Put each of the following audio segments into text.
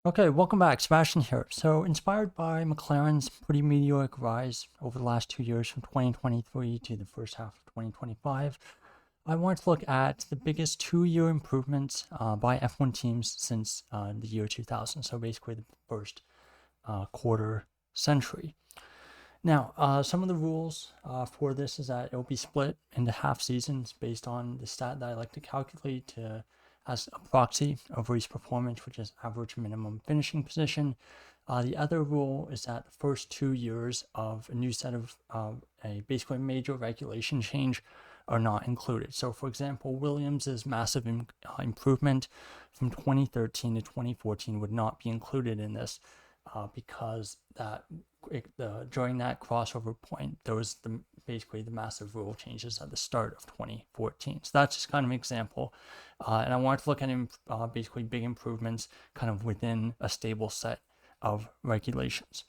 Okay, welcome back. Sebastian here. So, inspired by McLaren's pretty meteoric rise over the last 2 years from 2023 to the first half of 2025, I wanted to look at the biggest 2 year improvements by F1 teams since the year 2000. So, basically, the first quarter century. Now, some of the rules for this is that it will be split into half seasons based on the stat that I like to calculate as a proxy of race performance, which is average minimum finishing position. The other rule is that the first 2 years of a new set of a basically major regulation change are not included. So, for example, Williams's massive improvement from 2013 to 2014 would not be included in this because during that crossover point, there was basically the massive rule changes at the start of 2014. So that's just kind of an example. And I wanted to look at basically big improvements kind of within a stable set of regulations.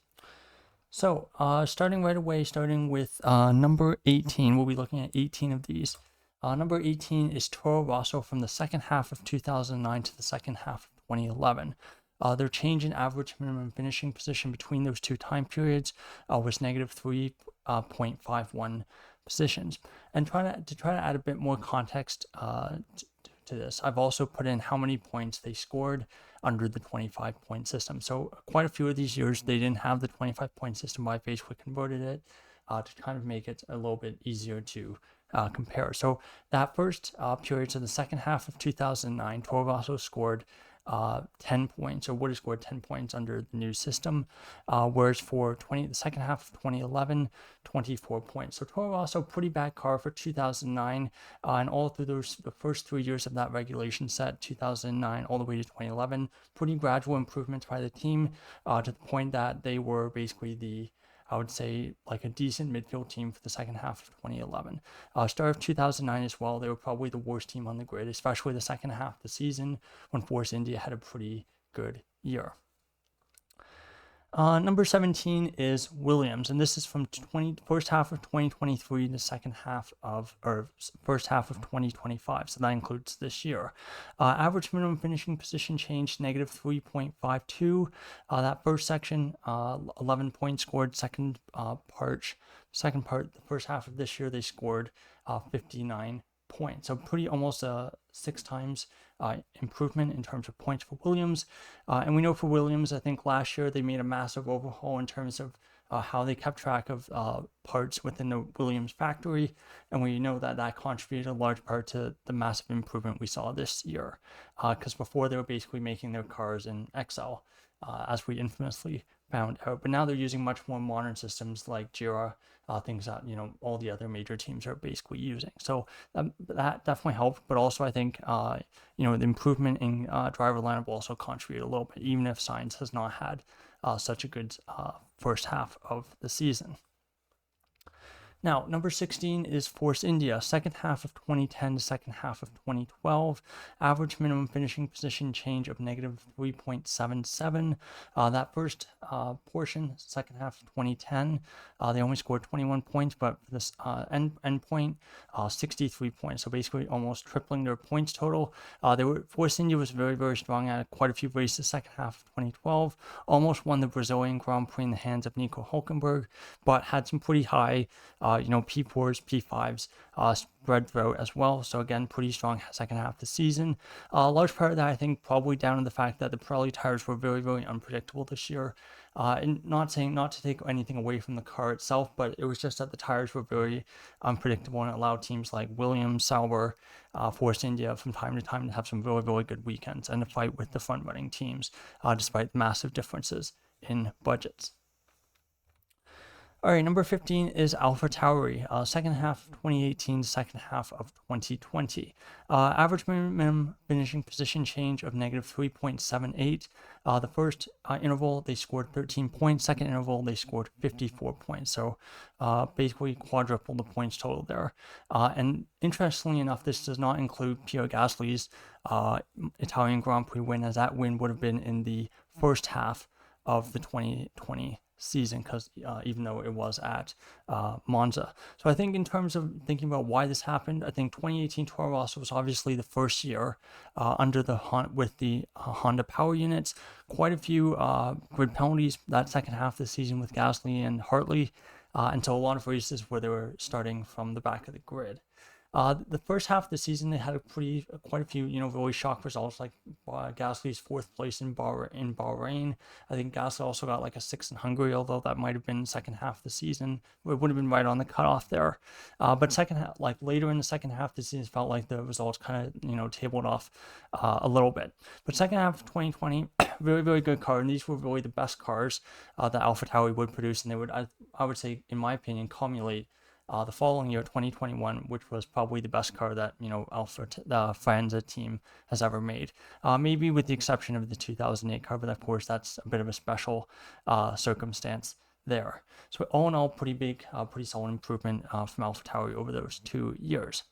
So starting right away, starting with number 18, we'll be looking at 18 of these. Number 18 is Toro Rosso from the second half of 2009 to the second half of 2011. Their change in average minimum finishing position between those two time periods was negative 3.51 positions. And to try to add a bit more context to this, I've also put in how many points they scored under the 25-point system. So quite a few of these years, they didn't have the 25-point system, but I basically converted it to kind of make it a little bit easier to compare. So that first period, so the second half of 2009, Toro Rosso scored 10 points, or would have scored 10 points under the new system, whereas for the second half of 2011, 24 points. So Toro Rosso, pretty bad car for 2009, and all through the first 3 years of that regulation set, 2009 all the way to 2011, pretty gradual improvements by the team to the point that they were basically I would say like a decent midfield team for the second half of 2011. Start of 2009 as well, they were probably the worst team on the grid, especially the second half of the season when Force India had a pretty good year. Number 17 is Williams, and this is from first half of 2023 to first half of 2025, so that includes this year. Average minimum finishing position change, negative 3.52. That first section, 11 points scored. Second part, the first half of this year, they scored 59 points. So pretty almost 6 times improvement in terms of points for Williams. And we know for Williams, I think last year they made a massive overhaul in terms of how they kept track of parts within the Williams factory. And we know that contributed a large part to the massive improvement we saw this year. Because before they were basically making their cars in Excel, as we infamously found out. But now they're using much more modern systems like Jira, things that all the other major teams are basically using. So that definitely helped. But also I think the improvement in driver lineup will also contribute a little bit, even if Sainz has not had such a good first half of the season. Now, number 16 is Force India, second half of 2010 to second half of 2012. Average minimum finishing position change of negative 3.77. That first portion, second half of 2010, they only scored 21 points, but for this end point, 63 points. So basically almost tripling their points total. Force India was very, very strong at quite a few races second half of 2012. Almost won the Brazilian Grand Prix in the hands of Nico Hülkenberg, but had some pretty high P4s, P5s spread throughout as well. So again, pretty strong second half of the season. A large part of that, I think, probably down to the fact that the Pirelli tires were very, very unpredictable this year. And not to take anything away from the car itself, but it was just that the tires were very unpredictable and it allowed teams like Williams, Sauber, Force India from time to time to have some really, really good weekends and to fight with the front-running teams despite massive differences in budgets. All right, number 15 is AlphaTauri, second half of 2018, second half of 2020. Average minimum finishing position change of negative 3.78. The first interval, they scored 13 points. Second interval, they scored 54 points. So basically quadruple the points total there. And interestingly enough, this does not include Pierre Gasly's Italian Grand Prix win, as that win would have been in the first half of the 2020 season, because even though it was at Monza. So I think in terms of thinking about why this happened, I think 2018 Toro Rosso was obviously the first year under the with the Honda power units. Quite a few grid penalties that second half of the season with Gasly and Hartley, until a lot of races where they were starting from the back of the grid. The first half of the season, they had quite a few, really shock results, like Gasly's 4th place in Bahrain. I think Gasly also got like a 6th in Hungary, although that might have been second half of the season. It would have been right on the cutoff there. But second half, like later in the second half of the season, it felt like the results kind of, tabled off a little bit. But second half of 2020, very, very good car, and these were really the best cars that AlphaTauri would produce, and they would, I would say, in my opinion, culminate the following year, 2021, which was probably the best car that the Faenza team has ever made. Maybe with the exception of the 2008 car, but of course that's a bit of a special circumstance there. So all in all, pretty big, pretty solid improvement from AlphaTauri over those 2 years.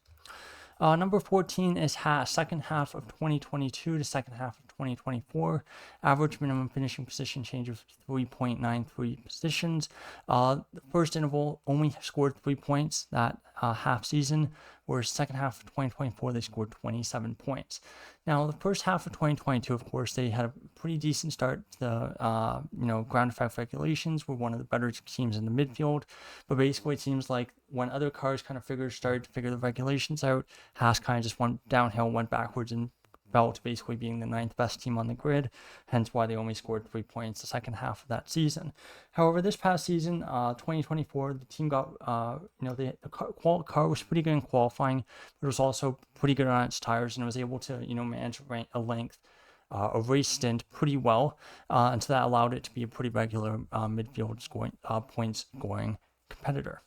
Number 14 is Haas, second half of 2022 to second half of 2024. Average minimum finishing position change of 3.93 positions. The first interval only scored 3 points that half season, whereas second half of 2024 they scored 27 points. Now the first half of 2022, of course, they had a pretty decent start. The ground effect regulations were one of the better teams in the midfield, but basically it seems like when other cars kind of started to figure the regulations out, Haas kind of just went downhill, went backwards, and fell to basically being the 9th best team on the grid, hence why they only scored 3 points the second half of that season. However, this past season, 2024, the team got, the car was pretty good in qualifying, but it was also pretty good on its tires, and it was able to, manage a length, a race stint pretty well, and so that allowed it to be a pretty regular midfield scoring, point scoring competitor.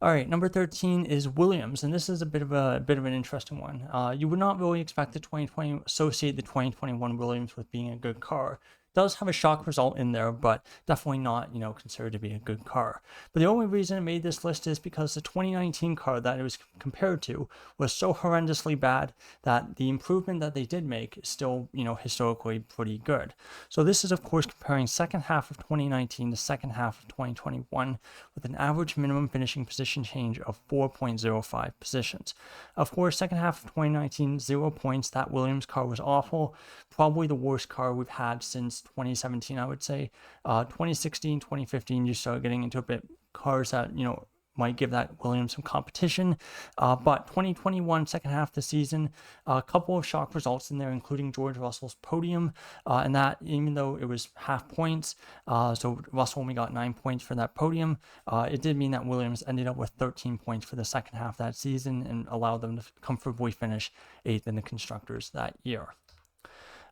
All right, number 13 is Williams, and this is a bit of an interesting one. You would not really expect the associate the 2021 Williams with being a good car. Does have a shock result in there, but definitely not, considered to be a good car. But the only reason it made this list is because the 2019 car that it was compared to was so horrendously bad that the improvement that they did make is still, historically pretty good. So this is, of course, comparing second half of 2019 to second half of 2021 with an average minimum finishing position change of 4.05 positions. Of course, second half of 2019, 0 points. That Williams car was awful. Probably the worst car we've had since 2017, I would say. 2016, 2015, you start getting into a bit cars that, might give that Williams some competition. But 2021, second half of the season, a couple of shock results in there, including George Russell's podium. And that, even though it was half points, so Russell only got 9 points for that podium, it did mean that Williams ended up with 13 points for the second half of that season and allowed them to comfortably finish 8th in the Constructors that year.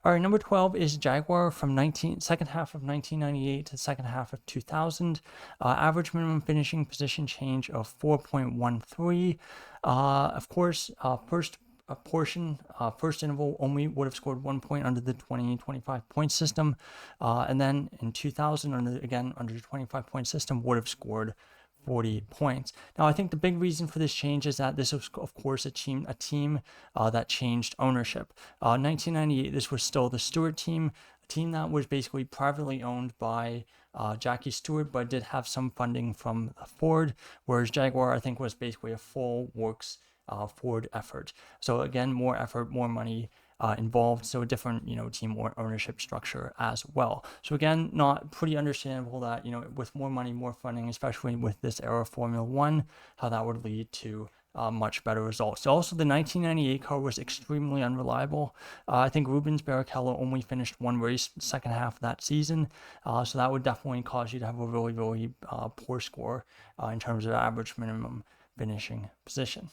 All right, number 12 is Jaguar from second half of 1998 to second half of 2000. Average minimum finishing position change of 4.13. Of course, first interval only would have scored 1 point under the 20-25 point system. And then in 2000, under the 25 point system, would have scored 40 points. Now, I think the big reason for this change is that this was, of course, a team that changed ownership. 1998, this was still the Stewart team, a team that was basically privately owned by Jackie Stewart, but did have some funding from Ford, whereas Jaguar, I think, was basically a full works Ford effort. So again, more effort, more money involved, so a different team ownership structure as well. So again, not pretty understandable that with more money, more funding, especially with this era of Formula One, how that would lead to much better results. So also the 1998 car was extremely unreliable. I think Rubens Barrichello only finished one race the second half of that season, so that would definitely cause you to have a really, really poor score in terms of average minimum finishing position.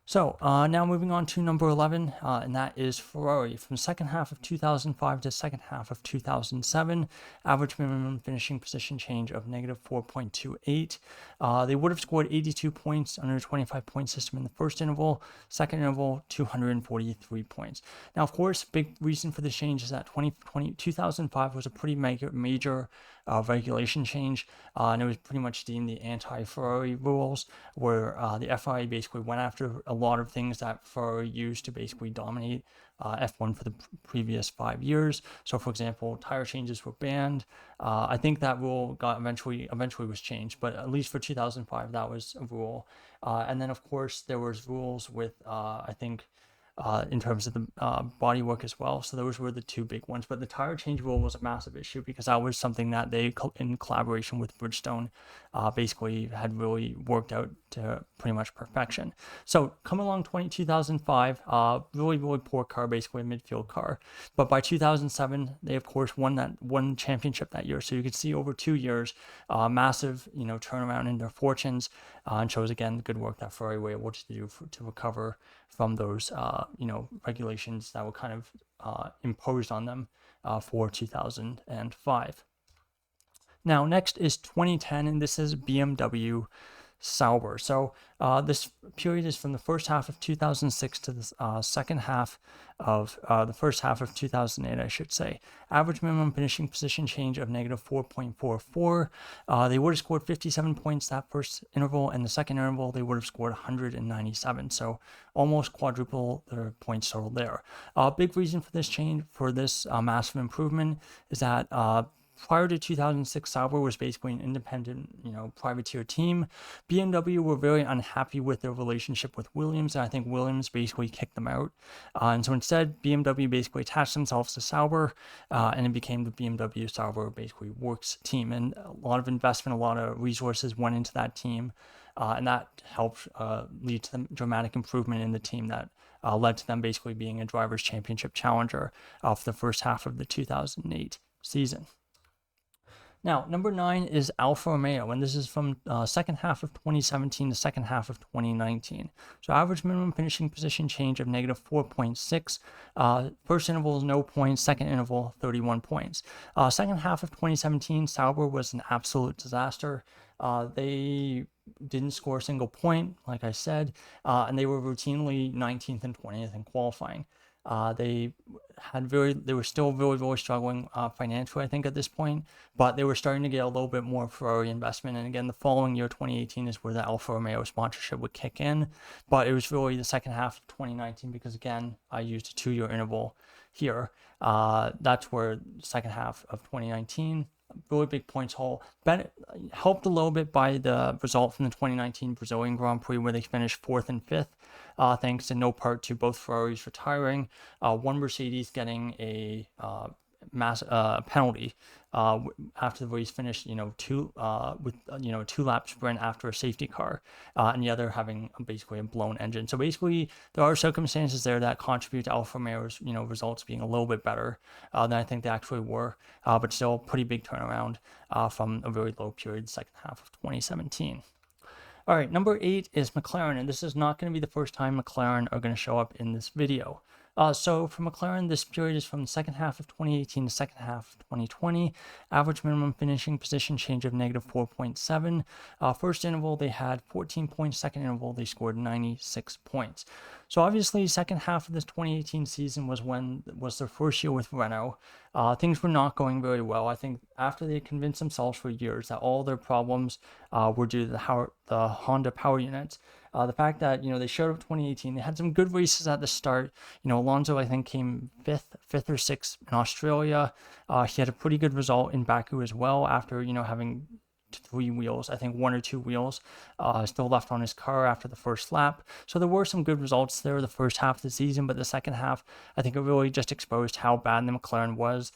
So now moving on to number 11, and that is Ferrari. From second half of 2005 to second half of 2007, average minimum finishing position change of negative 4.28. They would have scored 82 points under a 25-point system in the first interval. Second interval, 243 points. Now, of course, big reason for the change is that 2005 was a pretty major regulation change, and it was pretty much deemed the anti-Ferrari rules, where the FIA basically went after a lot of things that Ferrari used to basically dominate F1 for the previous 5 years. So, for example, tire changes were banned. I think that rule got eventually was changed, but at least for 2005, that was a rule. And then, of course, there was rules with I think. In terms of the bodywork as well. So those were the two big ones. But the tire change rule was a massive issue because that was something that they, in collaboration with Bridgestone, basically had really worked out to pretty much perfection. So come along 2005, really, really poor car, basically a midfield car. But by 2007, they, of course, won championship that year. So you could see over 2 years, massive, turnaround in their fortunes, and shows, again, the good work that Ferrari were able to do to recover from those, regulations that were kind of imposed on them for 2005. Now, next is 2010, and this is BMW Sauber. So this period is from the first half of 2006 to the second half of the first half of 2008, I should say. Average minimum finishing position change of negative 4.44. They would have scored 57 points that first interval, and the second interval they would have scored 197. So almost quadruple their points total there. Big reason for this change, for this massive improvement, is that prior to 2006, Sauber was basically an independent, privateer team. BMW were very unhappy with their relationship with Williams, and I think Williams basically kicked them out. And so instead, BMW basically attached themselves to Sauber, and it became the BMW Sauber basically works team. And a lot of investment, a lot of resources went into that team, and that helped lead to the dramatic improvement in the team that led to them basically being a drivers' championship challenger for the first half of the 2008 season. Now, number 9 is Alfa Romeo, and this is from second half of 2017 to second half of 2019. So average minimum finishing position change of negative 4.6. First interval is no points, second interval 31 points. Second half of 2017, Sauber was an absolute disaster. They didn't score a single point, like I said, and they were routinely 19th and 20th in qualifying. They were still really, really struggling financially, I think, at this point, but they were starting to get a little bit more Ferrari investment. And again, the following year, 2018, is where the Alfa Romeo sponsorship would kick in. But it was really the second half of 2019 because, again, I used a 2-year interval here. That's where the second half of 2019, really big points haul. Helped a little bit by the result from the 2019 Brazilian Grand Prix, where they finished 4th and 5th, thanks in no part to both Ferraris retiring, one Mercedes getting a penalty after the race finished, two lap sprint after a safety car, and the other having basically a blown engine. So basically, there are circumstances there that contribute to Alfa Romeo's results being a little bit better than I think they actually were, but still pretty big turnaround from a very low period, second half of 2017. All right, number 8 is McLaren, and this is not going to be the first time McLaren are going to show up in this video. So for McLaren, this period is from the second half of 2018 to second half of 2020. Average minimum finishing position change of negative 4.7. First interval, they had 14 points. Second interval, they scored 96 points. So obviously, second half of this 2018 season was their first year with Renault. Things were not going very well. I think after they convinced themselves for years that all their problems were due to the Honda power units. The fact that, they showed up 2018, they had some good races at the start. Alonso, I think, came fifth or sixth in Australia. He had a pretty good result in Baku as well after, having 3 wheels, I think 1 or 2 wheels still left on his car after the first lap. So there were some good results there the first half of the season, but the second half, I think it really just exposed how bad the McLaren was.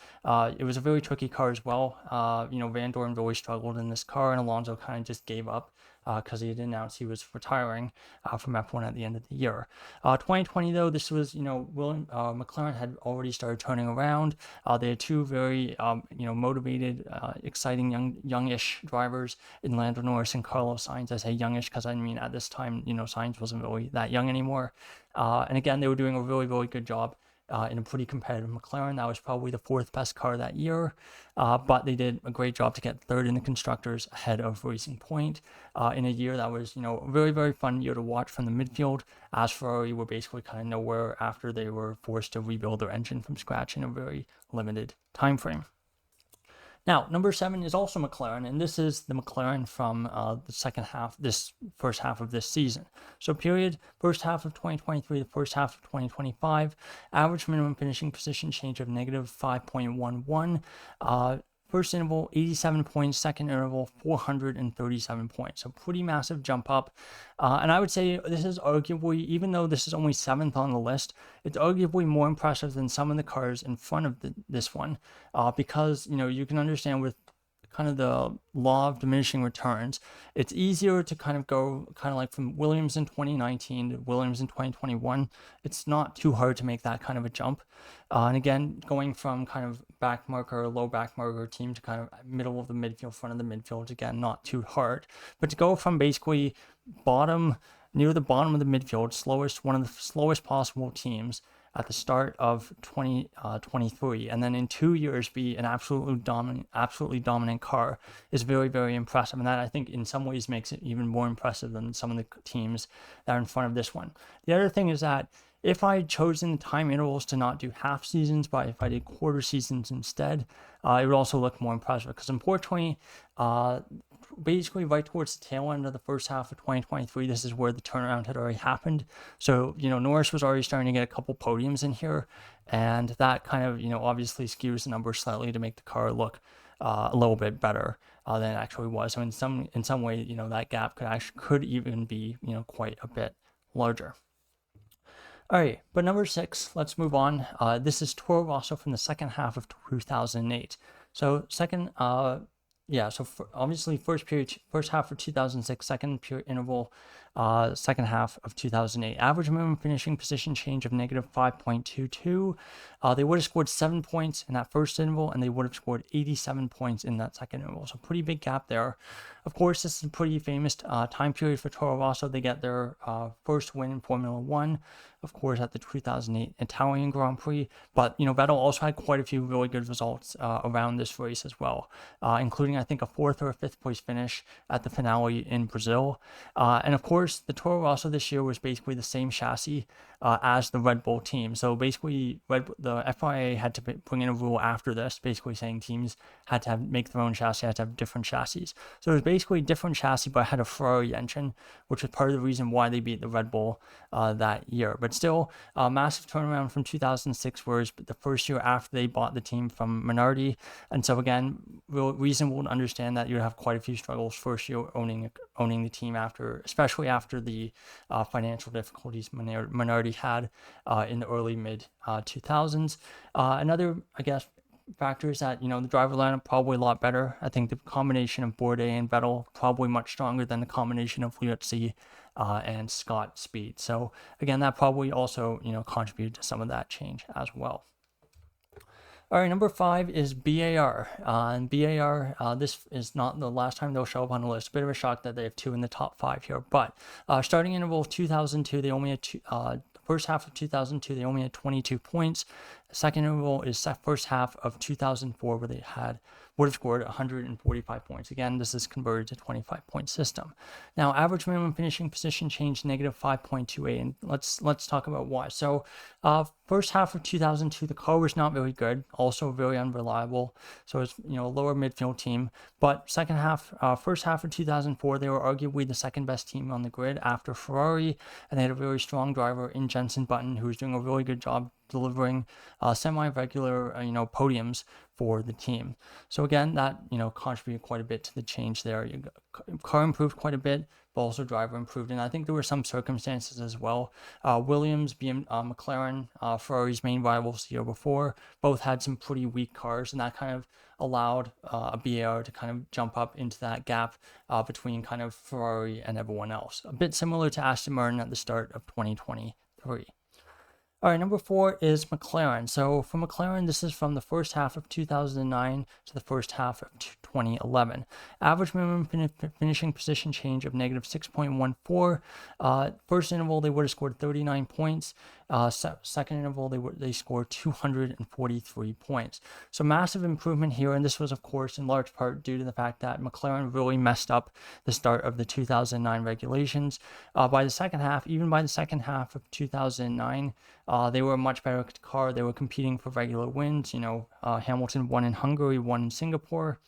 It was a very tricky car as well. Van Dorn really struggled in this car, and Alonso kind of just gave up because he had announced he was retiring from F1 at the end of the year. 2020, though, this was, McLaren had already started turning around. They had 2 very, motivated, exciting youngish drivers in Lando Norris and Carlos Sainz. I say youngish because I mean at this time, Sainz wasn't really that young anymore. And again, they were doing a really, really good job in a pretty competitive McLaren. That was probably the 4th best car that year, but they did a great job to get 3rd in the constructors ahead of Racing Point in a year that was, a very, very fun year to watch from the midfield, as Ferrari were basically kind of nowhere after they were forced to rebuild their engine from scratch in a very limited time frame. Now, number 7 is also McLaren, and this is the McLaren from this first half of this season. So, period, first half of 2023, the first half of 2025, average minimum finishing position change of negative 5.11. First interval, 87 points. Second interval, 437 points. So pretty massive jump up. And I would say this is arguably, even though this is only 7th on the list, it's arguably more impressive than some of the cars in front of this one. Because, you can understand with kind of the law of diminishing returns, it's easier to kind of go kind of like from Williams in 2019 to Williams in 2021. It's not too hard to make that kind of a jump. And again, going from kind of back marker, low back marker team to kind of middle of the midfield, front of the midfield, again, not too hard. But to go from basically near the bottom of the midfield, one of the slowest possible teams at the start of 2023, and then in 2 years be an absolutely dominant car is very, very impressive. And that, I think, in some ways makes it even more impressive than some of the teams that are in front of this one. The other thing is that if I had chosen the time intervals to not do half seasons, but if I did quarter seasons instead, it would also look more impressive. Because unfortunately, basically right towards the tail end of the first half of 2023, this is where the turnaround had already happened. So, Norris was already starting to get a couple podiums in here, and that kind of, obviously skews the numbers slightly to make the car look a little bit better than it actually was. So in some way, that gap could even be, quite a bit larger. All right, but number 6, let's move on. This is Toro Rosso from the second half of 2008. So obviously first half of 2006, second period interval, second half of 2008. Average minimum finishing position change of negative 5.22. They would have scored 7 points in that first interval, and they would have scored 87 points in that second interval. So pretty big gap there. Of course, this is a pretty famous time period for Toro Rosso. They get their first win in Formula One, of course, at the 2008 Italian Grand Prix. But, Vettel also had quite a few really good results around this race as well, including, I think, a 4th or a 5th place finish at the finale in Brazil. And, of course, the Toro Rosso this year was basically the same chassis as the Red Bull team. So basically, the FIA had to bring in a rule after this, basically saying teams had to make their own chassis, had to have different chassis. So it was basically a different chassis, but had a Ferrari engine, which was part of the reason why they beat the Red Bull that year. But still, a massive turnaround from 2006, whereas the first year after they bought the team from Minardi. And so again, reasonable to understand that you'd have quite a few struggles first year owning the team especially after the financial difficulties Minardi had in the early mid 2000s. Another, I guess, factor is that, the driver lineup probably a lot better. I think the combination of Bourdais and Vettel probably much stronger than the combination of Liuzzi and Scott Speed. So again, that probably also, contributed to some of that change as well. All right, number 5 is BAR. And BAR, this is not the last time they'll show up on the list. A bit of a shock that they have 2 in the top 5 here. But starting interval of 2002, they only had first half of 2002, they only had 22 points. The second interval is first half of 2004, where they would have scored 145 points. Again, this is converted to 25-point system. Now, average minimum finishing position change negative 5.28, and let's talk about why. So, first half of 2002, the car was not very good, also very unreliable. So it's a lower midfield team. But first half of 2004, they were arguably the second best team on the grid after Ferrari, and they had a very strong driver in Jenson Button, who was doing a really good job delivering semi-regular, podiums for the team. So again, that, contributed quite a bit to the change there. Car improved quite a bit, but also driver improved. And I think there were some circumstances as well. Williams, McLaren, Ferrari's main rivals the year before, both had some pretty weak cars, and that kind of allowed a BAR to kind of jump up into that gap between kind of Ferrari and everyone else. A bit similar to Aston Martin at the start of 2023. All right, number 4 is McLaren. So for McLaren, this is from the first half of 2009 to the first half of 2011. Average minimum finishing position change of negative 6.14. First interval, they would have scored 39 points. Second interval, they scored 243 points. So massive improvement here, and this was, of course, in large part due to the fact that McLaren really messed up the start of the 2009 regulations. By the second half, even by the second half of 2009, they were a much better car. They were competing for regular wins. Hamilton won in Hungary, won in Singapore.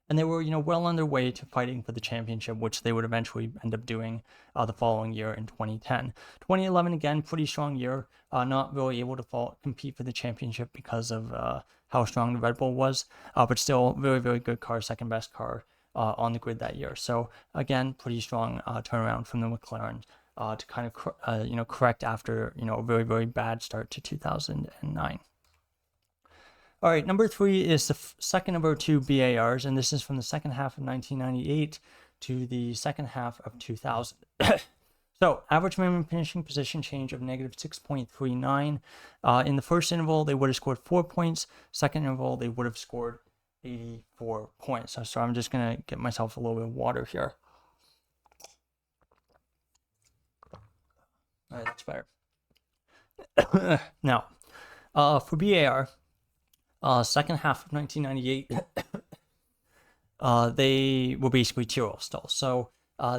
And they were, well on their way to fighting for the championship, which they would eventually end up doing the following year in 2010. 2011, again, pretty strong year. Not really able to compete for the championship because of how strong the Red Bull was, but still very, very good car, second best car on the grid that year. So again, pretty strong turnaround from the McLaren to kind of correct after a very, very bad start to 2009. All right, number 3 is the second of our 2 BARs, and this is from the second half of 1998 to the second half of 2000. So, average minimum finishing position change of negative 6.39. In the first interval, they would have scored 4 points. Second interval, they would have scored 84 points. So I'm just going to get myself a little bit of water here. All right, that's better. Now, for BAR, second half of 1998, they were basically Tyrrell still. So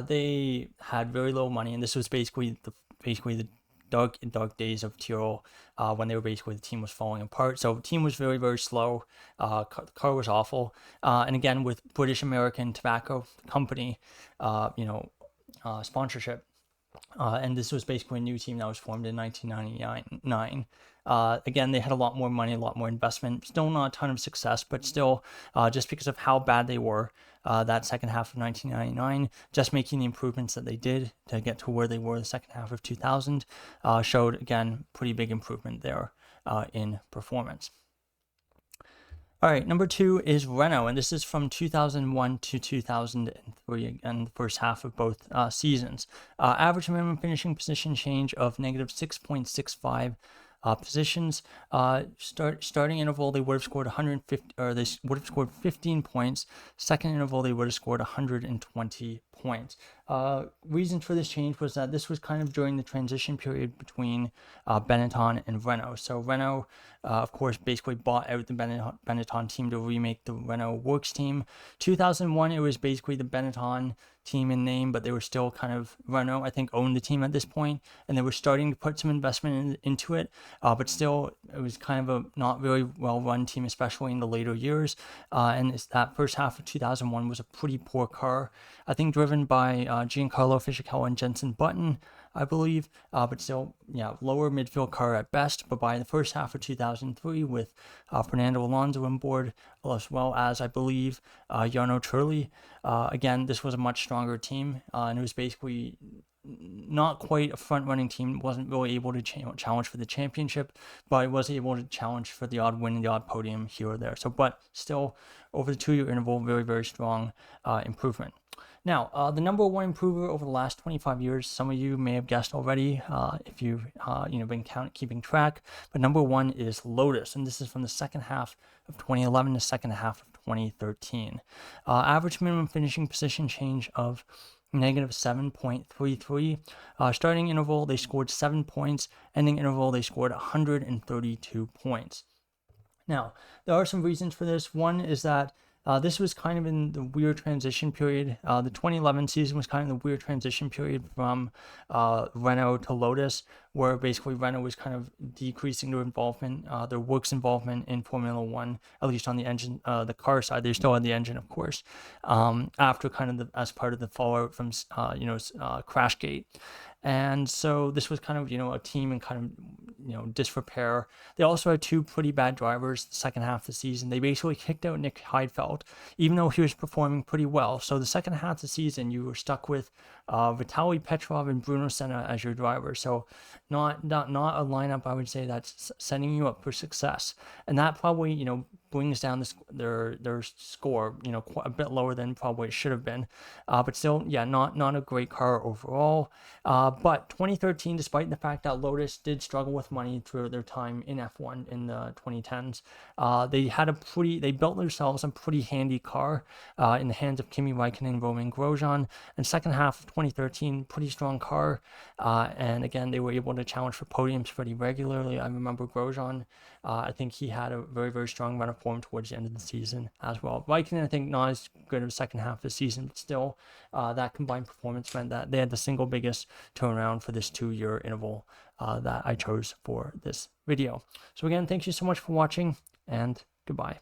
they had very little money, and this was basically the dark days of Tyrrell when they were basically the team was falling apart. So the team was very, very slow. The car was awful. And again, with British American Tobacco Company, sponsorship. And this was basically a new team that was formed in 1999. Again, they had a lot more money, a lot more investment. Still not a ton of success, but still, just because of how bad they were that second half of 1999, just making the improvements that they did to get to where they were the second half of 2000 showed, again, pretty big improvement there in performance. All right, number 2 is Renault, and this is from 2001 to 2003, and the first half of both seasons. Average minimum finishing position change of negative 6.65 positions. Starting interval, they would have scored 150, or they would have scored 15 points. Second interval, they would have scored 120 points. Reason for this change was that this was kind of during the transition period between Benetton and Renault. So Renault, of course, basically bought out the Benetton team to remake the Renault Works team. 2001, it was basically the Benetton team in name, but they were still kind of Renault, I think, owned the team at this point, and they were starting to put some investment into it, but still, it was kind of a not very well-run team, especially in the later years, and that first half of 2001 was a pretty poor car, I think driven by Giancarlo Fisichella and Jenson Button, I believe, but still, lower midfield car at best. But by the first half of 2003, with Fernando Alonso on board, as well as, I believe, Jarno Trulli, again, this was a much stronger team, and it was basically not quite a front-running team. Wasn't really able to challenge for the championship, but it was able to challenge for the odd win and the odd podium here or there. So, but still, over the 2-year interval, very, very strong improvement. Now, the number 1 improver over the last 25 years, some of you may have guessed already if you've been keeping track, but number 1 is Lotus, and this is from the second half of 2011 to second half of 2013. Average minimum finishing position change of negative 7.33. Starting interval, they scored 7 points. Ending interval, they scored 132 points. Now, there are some reasons for this. One is that this was kind of in the weird transition period. The 2011 season was kind of the weird transition period from Renault to Lotus, where basically Renault was kind of decreasing their involvement, their works involvement in Formula One, at least on the engine, the car side. They still had the engine, of course, after kind of as part of the fallout from Crashgate. And so this was kind of, a team in kind of, disrepair. They also had 2 pretty bad drivers the second half of the season. They basically kicked out Nick Heidfeld, even though he was performing pretty well. So the second half of the season, you were stuck with Vitaly Petrov and Bruno Senna as your drivers. So not a lineup, I would say, that's setting you up for success. And that probably, brings down their score, you know, a bit lower than probably it should have been. But still, yeah, not a great car overall. But 2013, despite the fact that Lotus did struggle with money through their time in F1 in the 2010s, they built themselves a pretty handy car in the hands of Kimi Raikkonen and Romain Grosjean. And second half of 2013, pretty strong car. And again, they were able to challenge for podiums pretty regularly. I remember Grosjean, I think he had a very, very strong run of form towards the end of the season as well. Raikkonen, I think, not as good of the second half of the season, but still, that combined performance meant that they had the single biggest turnaround for this 2-year interval that I chose for this video. So again, thank you so much for watching, and goodbye.